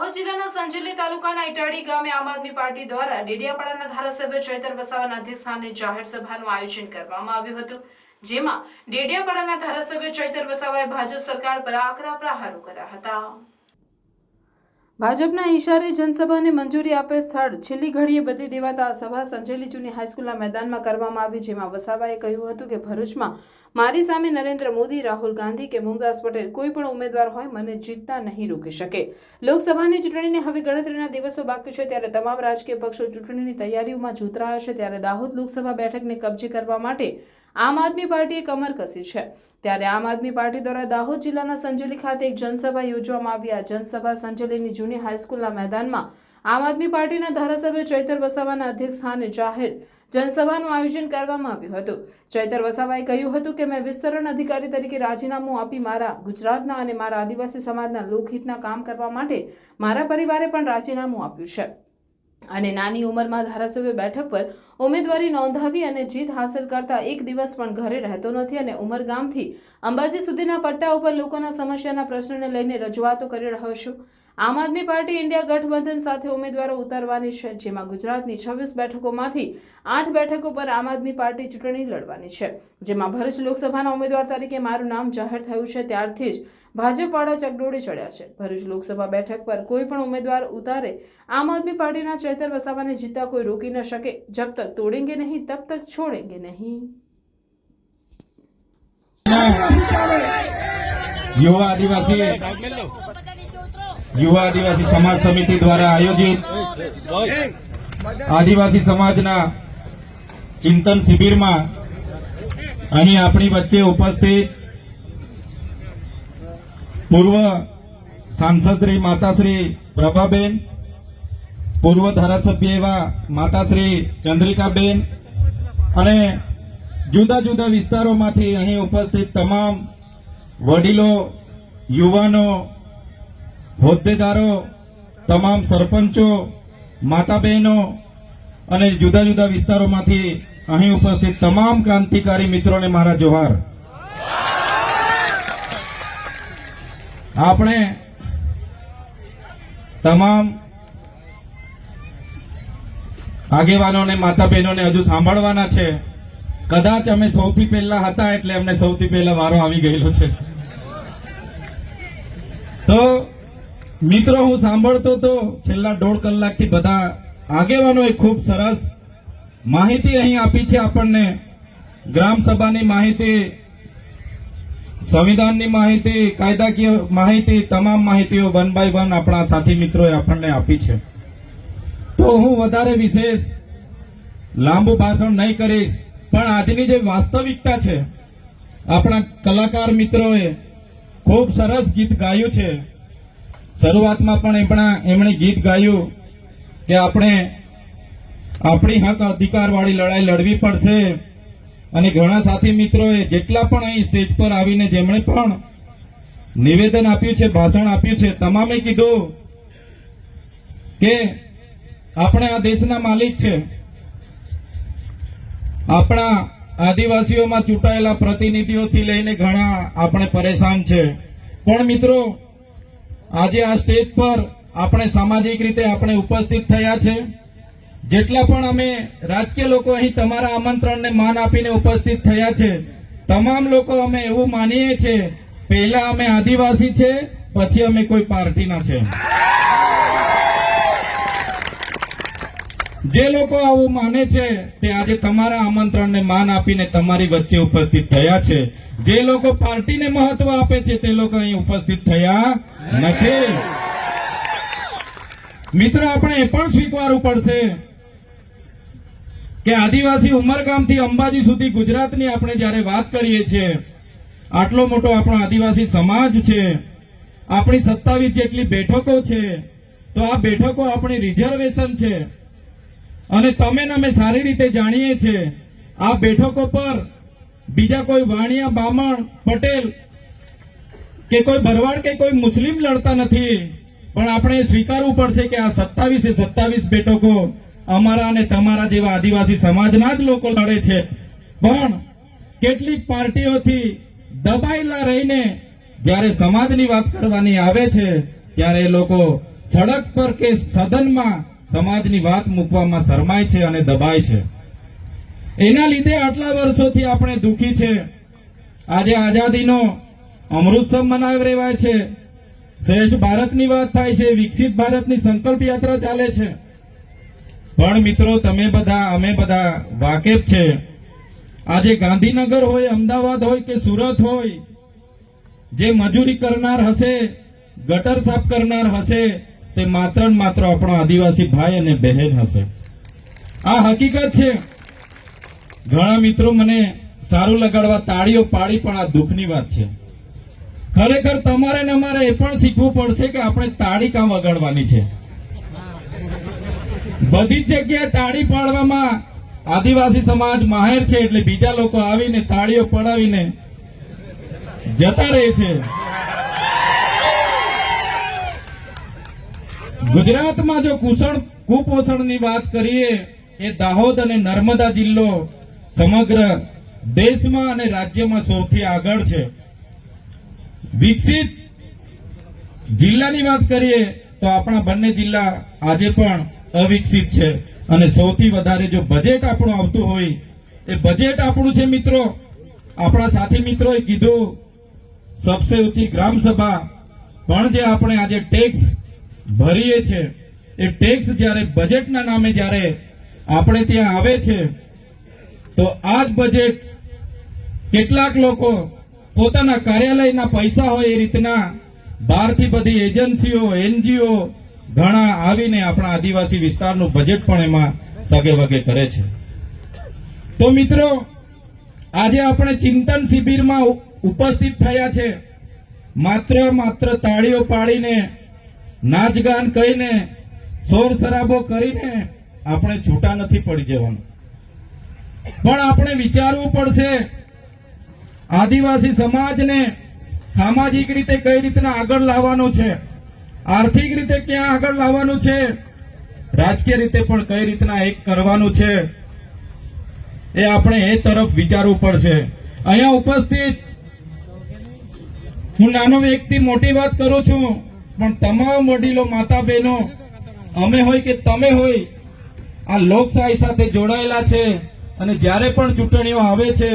દાહોદ જિલ્લાના સંજેલી તાલુકાના ઇટાડી ગામે આમ આદમી પાર્ટી દ્વારા ડેડિયાપાડાના ધારાસભ્ય ચૈતર વસાવાના અધ્યક્ષસ્થાને જાહેર સભાનું આયોજન કરવામાં આવ્યું હતું, જેમાં ડેડિયાપાડાના ધારાસભ્ય ચૈતર વસાવાએ ભાજપ સરકાર પર આકરા પ્રહારો કર્યા હતા। ભાજપના ઈશારે જનસભાને મંજૂરી આપેલ સ્થળ છેલ્લી ઘડીએ બદલી દેવાતા આ સભા સંજેલી જૂની હાઈસ્કૂલના મેદાનમાં કરવામાં આવી, જેમાં વસાવાએ કહ્યું હતું કે ભરૂચમાં મારી સામે નરેન્દ્ર મોદી, રાહુલ ગાંધી કે મુમતાઝ પટેલ કોઈ પણ ઉમેદવાર હોય મને જીતતા નહીં રોકી શકે। લોકસભાની ચૂંટણીને હવે ગણતરીના દિવસો બાકી છે, ત્યારે તમામ રાજકીય પક્ષો ચૂંટણીની તૈયારીઓમાં જોતરાયા છે। ત્યારે દાહોદ લોકસભા બેઠકને કબજે કરવા માટે આમ આદમી પાર્ટીએ કમર કસી છે। ત્યારે આમ આદમી પાર્ટી દ્વારા દાહોદ જિલ્લાના સંજેલી ખાતે એક જનસભા યોજવામાં આવી। આ જનસભા સંજેલીની જૂની હાઈસ્કૂલના મેદાનમાં આમ આદમી પાર્ટીના ધારાસભ્ય ચૈતર વસાવાના અધ્યક્ષસ્થાને જાહેર જનસભાનું આયોજન કરવામાં આવ્યું હતું। ચૈતર વસાવાએ કહ્યું હતું કે મેં વિસ્તરણ અધિકારી તરીકે રાજીનામું આપી મારા ગુજરાતના અને મારા આદિવાસી સમાજના લોકહિતના કામ કરવા માટે મારા પરિવારે પણ રાજીનામું આપ્યું છે અને નાની ઉંમરમાં ધારાસભ્ય બેઠક પર ઉમેદવારી નોંધાવી અને જીત હાંસલ કરતા એક દિવસ પણ ઘરે રહેતો નથી અને ઉમરગામથી અંબાજી સુધીના પટ્ટા ઉપર લોકોના સમસ્યાના પ્રશ્નને લઈને રજૂઆતો કરી રહ્યો છું। આમ આદમી પાર્ટી ઇન્ડિયા ગઠબંધન સાથે ઉમેદવારો ઉતારવાની છે, જેમાં ગુજરાતની 26 બેઠકોમાંથી 8 બેઠકો પર આમ આદમી પાર્ટી ચૂંટણી લડવાની છે, જેમાં ભરૂચ લોકસભાના ઉમેદવાર તરીકે મારું નામ જાહેર થયું છે। ત્યારથી જ ભાજપવાળા ચકડોળે ચડ્યા છે। ભરૂચ લોકસભા બેઠક પર કોઈ પણ ઉમેદવાર ઉતારે આમ આદમી પાર્ટીના ચૈતર વસાવાને જીતતા કોઈ રોકી ન શકે। જબ તક તોડેંગે નહીં તબ તક છોડેंगे નહીં। युवा आदिवासी समाज समिति द्वारा आयोजित आदिवासी समाजना चिंतन शिबिर में अहीं अपनी वच्चे उपस्थित पूर्व सांसद श्री माताश्री प्रभाबेन, पूर्व धारासभ्य एवा माताश्री चंद्रिकाबेन अने जुदा जुदा विस्तारोमांथी अहीं उपस्थित तमाम वडीलो, युवानो, होद्देदारो, तमाम सरपंचो, माता बहनो અને જુદા જુદા વિસ્તારોમાંથી અહીં ઉપસ્થિત તમામ ક્રાંતિકારી મિત્રોને મારા જોહાર। આપણે તમામ આગેવાનોને, માતા બહેનોને હજુ સાંભળવાના છે। કદાચ અમે સૌથી પહેલા હતા એટલે અમને સૌથી પહેલા વારો આવી ગયેલો છે। તો મિત્રો, હું સાંભળતો તો છેલ્લા 1.5 કલાકથી બધા આગેવાનોએ ખૂબ સરસ માહિતી અહીં આપી છે આપણને। ગ્રામ સભાની માહિતી, સંવિધાનની માહિતી, કાયદાકીય માહિતી, તમામ માહિતીઓ 1 બાય 1 આપણા સાથી મિત્રોએ આપણને આપી છે। તો હું વધારે વિશેષ લાંબુ ભાષણ નહીં કરીશ, પણ આજની જે વાસ્તવિકતા છે, આપણા કલાકાર મિત્રોએ ખૂબ સરસ ગીત ગાયું છે। શરૂઆતમાં પણ એમણે ગીત ગાયું કે આપણે આપણી હક અધિકાર વાળી લડાઈ લડવી પડશે અને ઘણા સાથી મિત્રોએ જેટલા પણ અહીં સ્ટેજ પર આવીને જેમણે પણ નિવેદન આપ્યું છે, ભાષણ આપ્યું છે, તમામે કીધું કે આપણે આ દેશના માલિક છે। આપણા આદિવાસીઓમાં ચૂંટાયેલા પ્રતિનિધિઓથી લઈને ઘણા આપણે પરેશાન છે, પણ મિત્રો આજે આ સ્ટેજ પર આપણે સામાજિક રીતે આપણે ઉપસ્થિત થયા છે। જેટલા પણ અમે રાજકીય લોકો અહીં તમારા આમંત્રણને માન આપીને ઉપસ્થિત થયા છે, તમામ લોકો અમે એવું માનીએ છીએ પહેલા અમે આદિવાસી છે, પછી અમે કોઈ પાર્ટીના છે। જે લોકો આવું માને છે તે આજે તમારા આમંત્રણને માન આપીને તમારી વચ્ચે ઉપસ્થિત થયા છે। જે લોકો પાર્ટીને મહત્વ આપે છે તે લોકો અહીં ઉપસ્થિત થયા નથી। મિત્રો, આપણે એ પણ સ્વીકારવું પડશે કે આદિવાસી ઉમરગામથી અંબાજી સુધી ગુજરાતની આપણે જ્યારે વાત કરીએ છીએ, આટલો મોટો આપણો આદિવાસી સમાજ છે, આપણી 27 જેટલી બેઠકો છે, તો આ બેઠકો આપણી રિઝર્વેશન છે અને તમે ને અમે સારી રીતે જાણીએ છીએ આ બેઠકો પર બીજા કોઈ વાણિયા, બામણ, પટેલ કે કોઈ ભરવાડ કે કોઈ મુસ્લિમ લડતા નથી, પણ આપણે સ્વીકારવું પડશે કે આ 27 બેઠકો અમારા અને તમારા જેવા આદિવાસી સમાજના જ લોકો લડે છે। પણ કેટલીક પાર્ટીઓથી દબાયેલા રહીને જ્યારે સમાજની વાત કરવાની આવે છે ત્યારે એ લોકો સડક પર કે સદનમાં સમાજની વાત મૂકવામાં શરમાય છે અને દબાય છે. એના લીધે આટલા વર્ષોથી આપણે દુઃખી છે. આજે આઝાદીનો અમૃતસર મનાવી રહેવાય છે, શ્રેષ્ઠ ભારતની વાત થાય છે, વિકસિત ભારતની સંકલ્પ યાત્રા ચાલે છે. પણ મિત્રો, તમે બધા અમે બધા વાકેફ છે, આજે ગાંધીનગર હોય, અમદાવાદ હોય કે સુરત હોય, જે મજૂરી કરનાર હશે, ગટર સાફ કરનાર હશે, તે માત્ર ને માત્ર આપણો આદિવાસી ભાઈ અને બહેન હશે. આ હકીકત છે. ઘણા મિત્રો મને સારું લગાડવા તાળીઓ પાડી, પણ આ દુઃખની વાત છે. ખરેખર તમારે ને અમારે એ પણ શીખવું પડશે કે આપણે તાળી કાં વગાડવાની છે. બધી જ જગ્યાએ તાળી પાડવામાં આદિવાસી સમાજ માહેર છે, એટલે બીજા લોકો આવીને તાળીઓ પડાવીને જતા રહે છે. ગુજરાતમાં જો કુપોષણની વાત કરીએ, એ દાહોદ અને નર્મદા જિલ્લો સમગ્ર દેશમાં અને રાજ્યમાં સૌથી આગળ છે. વિકસિત જિલ્લાની વાત કરીએ તો આપણા બંને જિલ્લા આજે પણ અવિકસિત છે. અને સૌથી વધારે જો બજેટ આપણું આવતું હોય, એ બજેટ આપણું છે મિત્રો. આપણા સાથી મિત્રોએ કીધું, સબસે ઊંચી ગ્રામ સભા. પણ જે આપણે આજે ટેક્સ ભરીએ છે, એ ટેક્સ જ્યારે બજેટના નામે જ્યારે આપણે ત્યાં આવે છે, તો આ જ બજેટ કેટલાક લોકો પોતાના કાર્યાલયના પૈસા હોય એ રીતના બહારથી બધી એજન્સીઓ, એનજીઓ ઘણા આવીને આપણા આદિવાસી વિસ્તારનું બજેટ પણ એમાં સગે વગે કરે છે. તો મિત્રો, આજે આપણે ચિંતન શિબિરમાં ઉપસ્થિત થયા છે. માત્ર તાળીઓ પાડીને, નાચગાન કહીને, શોર શરાબો કરીને આપણે છૂટા નથી પડી જવાનું. પણ આપણે વિચારવું પડશે, આદિવાસી સમાજને સામાજિક રીતે કઈ રીતના આગળ લાવવાનું છે, આર્થિક રીતે ક્યાં આગળ લાવવાનું છે, રાજકીય રીતે પણ કઈ રીતના એક કરવાનું છે, એ આપણે એ તરફ વિચારવું પડશે. અહીંયા ઉપસ્થિત હું નાનો વ્યક્તિ મોટી વાત કરું છું, પણ તમામ વડીલો, માતા બહેનો, અમે હોય કે તમે હોય, આ લોકશાહી સાથે જોડાયેલા છે. અને જ્યારે પણ ચૂંટણીઓ આવે છે,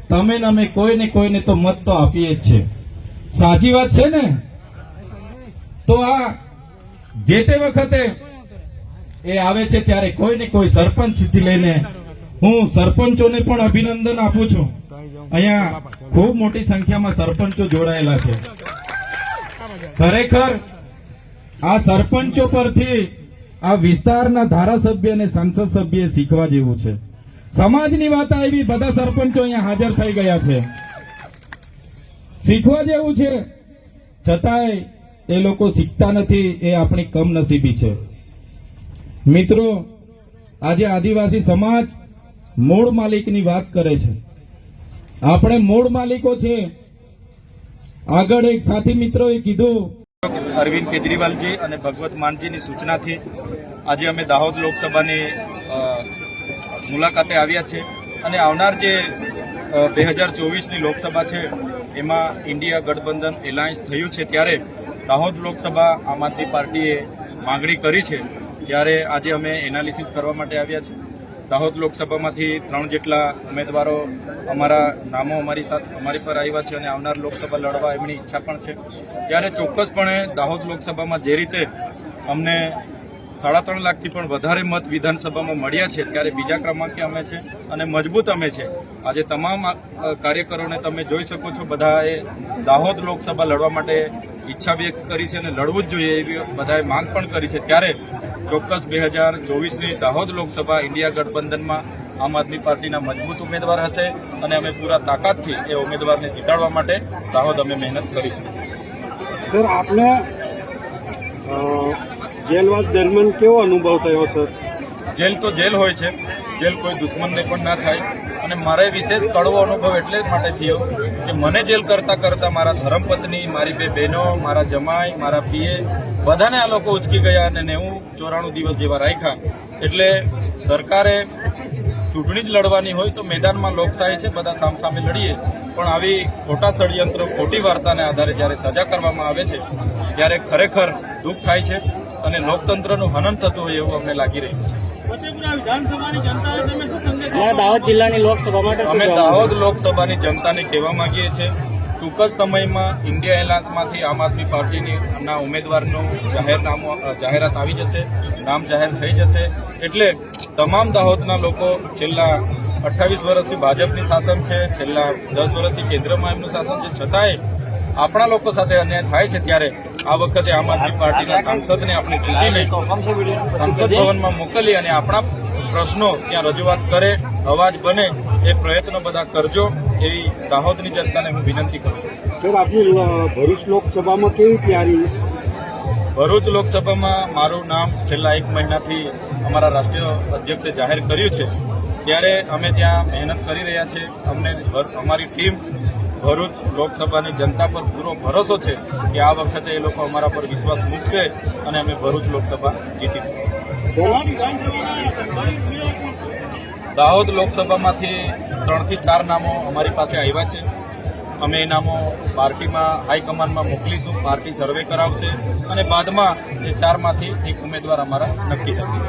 તમે ને અમે કોઈને કોઈને તો મત તો આપીએ જ છે. સાચી વાત છે ને? તો આ જે તે વખતે એ આવે છે ત્યારે કોઈને કોઈ સરપંચથી લઈને હું સરપંચોને પણ અભિનંદન આપું છું. અહીંયા ખૂબ મોટી સંખ્યામાં સરપંચો જોડાયેલા છે. ખરેખર આ સરપંચો પરથી આ વિસ્તારના ધારાસભ્ય અને સંસદ સભ્ય શીખવા જેવું છે. સમાજની વાત આવી, બધા સરપંચો અહીંયા હાજર થઈ ગયા છે. શીખવા જેવું છે, છતાંય એ લોકો શીખતા નથી. એ આપણી કમનસીબી છે. મિત્રો, આજે આદિવાસી સમાજ મૂળ માલિકની વાત કરે છે. આપણે મૂળ માલિકો છે. આગળ એક સાથી મિત્રોએ કીધું, અરવિંદ કેજરીવાલજી અને ભગવત માનજીની સૂચનાથી આજે અમે દાહોદ લોકસભાની મુલાકાતે આવ્યા છે. અને આવનાર જે 2024ની લોકસભા છે, એમાં ઇન્ડિયા ગઠબંધન એલાયન્સ થયું છે, ત્યારે દાહોદ લોકસભા આમ આદમી પાર્ટીએ માંગણી કરી છે. ત્યારે આજે અમે એનાલિસિસ કરવા માટે આવ્યા છે. દાહોદ લોકસભામાંથી 3 જેટલા ઉમેદવારો અમારા નામો અમારી પર આવ્યા છે અને આવનાર લોકસભા લડવા એમની ઈચ્છા પણ છે. ત્યારે ચોક્કસપણે દાહોદ લોકસભામાં જે રીતે અમને 3.5 લાખથી પણ વધારે મત વિધાનસભામાં મળ્યા છે, ત્યારે બીજા ક્રમાંકે અમે છે અને મજબૂત અમે છે. આજે તમામ કાર્યકરોને તમે જોઈ શકો છો, બધાએ દાહોદ લોકસભા લડવા માટે ઈચ્છા વ્યક્ત કરી છે અને લડવું જ જોઈએ એવી બધાએ માંગ પણ કરી છે. ત્યારે ચોક્કસ 2024ની દાહોદ લોકસભા ઇન્ડિયા ગઠબંધનમાં આમ આદમી પાર્ટીના મજબૂત ઉમેદવાર હશે અને અમે પૂરા તાકાતથી એ ઉમેદવારને જીતાડવા માટે દાહોદ અમે મહેનત કરીશું. સર, આપને જેલવાસ દરમિયાન કેવો અનુભવ થયો સર? જેલ તો જેલ હોય છે, જેલ કોઈ દુશ્મનને પણ ના થાય. અને મારે વિશેષ કડવો અનુભવ એટલે જ માટે થયો કે મને જેલ કરતા મારા ધર્મપત્ની, મારી 2 બહેનો, મારા જમાઈ, મારા પીએ બધાને આ લોકો ઉચકી ગયા અને 94 દિવસ જેવા રાખ્યા. એટલે સરકારે ચૂંટણી જ લડવાની હોય તો મેદાનમાં લોકશાહી છે, બધા સામસામે લડીએ. પણ આવી ખોટા ષડયંત્રો, ખોટી વાર્તાને આધારે જ્યારે સજા કરવામાં આવે છે, ત્યારે ખરેખર દુઃખ થાય છે. અને લોકતંત્રનું હનન થતું હોય એવું અમને લાગી રહ્યું છે. દાહોદ જિલ્લાની લોકસભા માટે શું અમે કહેવા દાહોદ લોકસભાની જનતાને કહેવા માંગીએ છીએ, ટૂંક જ સમયમાં ઇન્ડિયા એલાયન્સમાંથી આમ આદમી પાર્ટીના ઉમેદવારનું જાહેરાત આવી જશે, નામ જાહેર થઈ જશે. એટલે તમામ દાહોદના લોકો છેલ્લા 28 વર્ષથી ભાજપની શાસન છે, છેલ્લા 10 વર્ષથી કેન્દ્રમાં એમનું શાસન છે, છતાંય આપણા લોકો સાથે અન્યાય થાય છે. ત્યારે આ વખતે આમ આદમી પાર્ટીના સાંસદને આપણે ચૂંટીને સંસદ ભવનમાં મોકલી અને આપણા પ્રશ્નો ત્યાં રજૂઆત કરે, અવાજ બને એ પ્રયત્નો બધા કરજો એવી દાહોદની જનતાને હું વિનંતી કરું છું. સર આપની ભરૂચ લોકસભામાં કેવી તૈયારી? ભરૂચ લોકસભામાં મારું નામ છેલ્લા 1 મહિનાથી અમારા રાષ્ટ્રીય અધ્યક્ષે જાહેર કર્યું છે. ત્યારે અમે ત્યાં મહેનત કરી રહ્યા છીએ. અમને અમારી ટીમ ભરૂચ લોકસભાની જનતા પર પૂરો ભરોસો છે કે આ વખતે એ લોકો અમારા પર વિશ્વાસ મૂકશે અને અમે ભરૂચ લોકસભા જીતીશું. દાહોદ લોકસભામાંથી 3 થી 4 નામો અમારી પાસે આવ્યા છે. અમે એ નામો પાર્ટીમાં હાઈકમાન્ડમાં મોકલીશું, પાર્ટી સર્વે કરાવશે અને બાદમાં એ 4માંથી એક ઉમેદવાર અમારા નક્કી થશે.